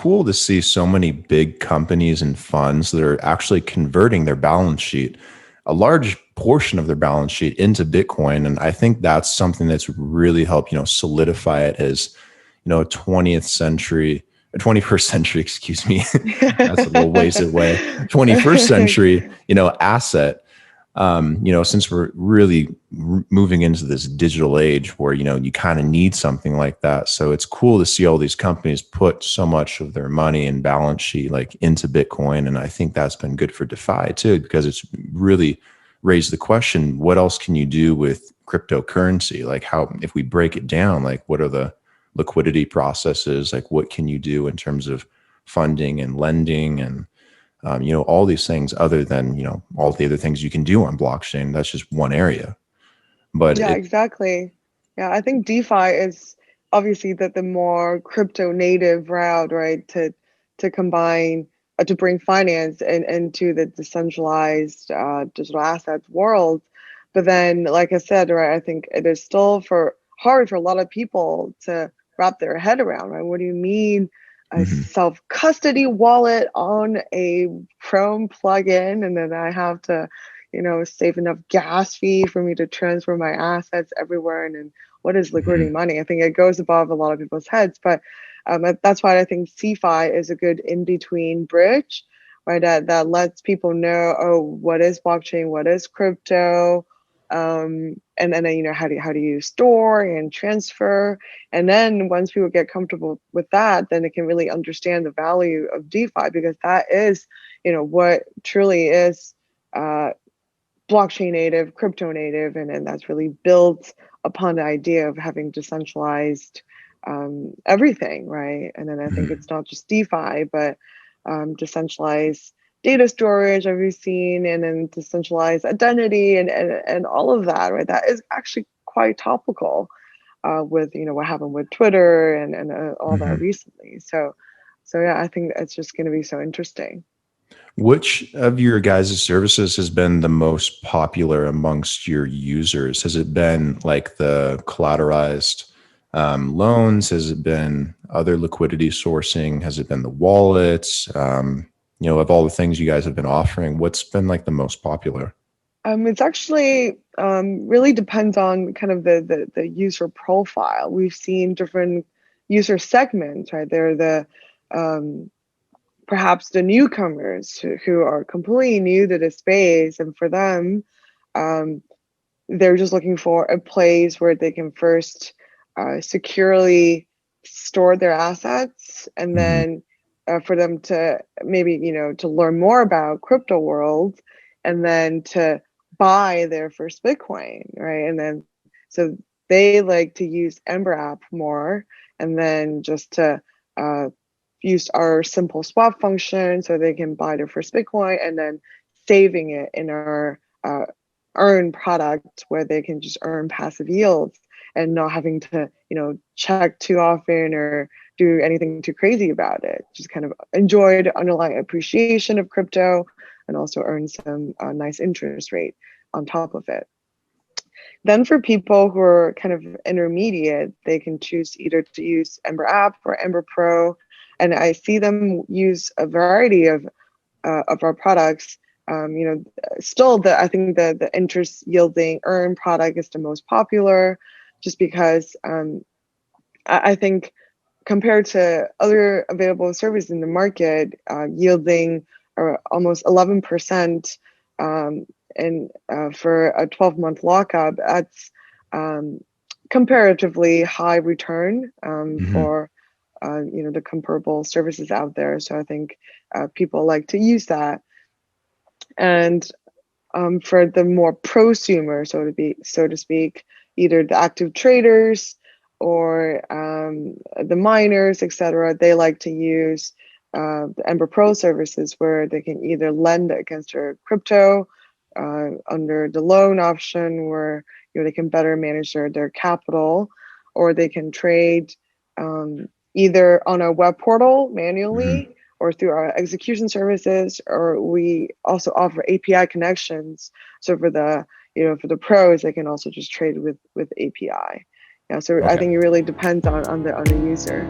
cool to see so many big companies and funds that are actually converting their balance sheet, a large portion of their balance sheet, into Bitcoin. And I think that's something that's really helped, solidify it as, a 20th century, a 21st century, excuse me. That's a little ways away. 21st century, asset. Since we're really moving into this digital age where, you kind of need something like that. So it's cool to see all these companies put so much of their money and balance sheet like into Bitcoin. And I think that's been good for DeFi too, because it's really raised the question, what else can you do with cryptocurrency? Like how, if we break it down, like what are the liquidity processes? Like what can you do in terms of funding and lending and all these things other than, all the other things you can do on blockchain. That's just one area. But yeah, exactly. Yeah, I think DeFi is obviously the more crypto native route, right? To combine, to bring finance into the decentralized digital assets world. But then, like I said, right, I think it is still hard for a lot of people to wrap their head around, right? What do you mean a self-custody wallet on a Chrome plugin, and then I have to, save enough gas fee for me to transfer my assets everywhere? And then what is liquidity money? I think it goes above a lot of people's heads, but that's why I think CeFi is a good in-between bridge, right? That lets people know, oh, what is blockchain, what is crypto, and then how do you store and transfer, and then once people get comfortable with that, then they can really understand the value of DeFi, because that is what truly is blockchain native, crypto native, and that's really built upon the idea of having decentralized everything, right? And then I think it's not just DeFi, but decentralized data storage, have you seen, and then decentralized identity and all of that, right? That is actually quite topical with what happened with Twitter and all that recently. So yeah, I think it's just going to be so interesting. Which of your guys' services has been the most popular amongst your users? Has it been like the collateralized loans? Has it been other liquidity sourcing? Has it been the wallets? Of all the things you guys have been offering, what's been like the most popular? It's actually really depends on kind of the user profile. We've seen different user segments, right? They're the perhaps the newcomers who are completely new to the space, and for them, they're just looking for a place where they can first securely store their assets, and then for them to maybe to learn more about crypto world, and then to buy their first Bitcoin, right? And then so they like to use Ember app more, and then just to use our simple swap function so they can buy their first Bitcoin, and then saving it in our earn product where they can just earn passive yields and not having to check too often or do anything too crazy about it. Just kind of enjoy the underlying appreciation of crypto and also earn some nice interest rate on top of it. Then for people who are kind of intermediate, they can choose either to use Ember app or Ember Pro, and I see them use a variety of our products. Still I think the interest yielding earn product is the most popular, just because I think compared to other available services in the market, yielding almost 11%, and for a 12-month lockup, that's comparatively high return for the comparable services out there. So I think people like to use that. And for the more prosumer, so to speak, either the active traders or the miners, etc., they like to use the Ember Pro services, where they can either lend against their crypto under the loan option, where they can better manage their capital, or they can trade either on a web portal manually or through our execution services, or we also offer API connections. So for the pros, they can also just trade with API. Yeah, so Okay. I think it really depends on the user.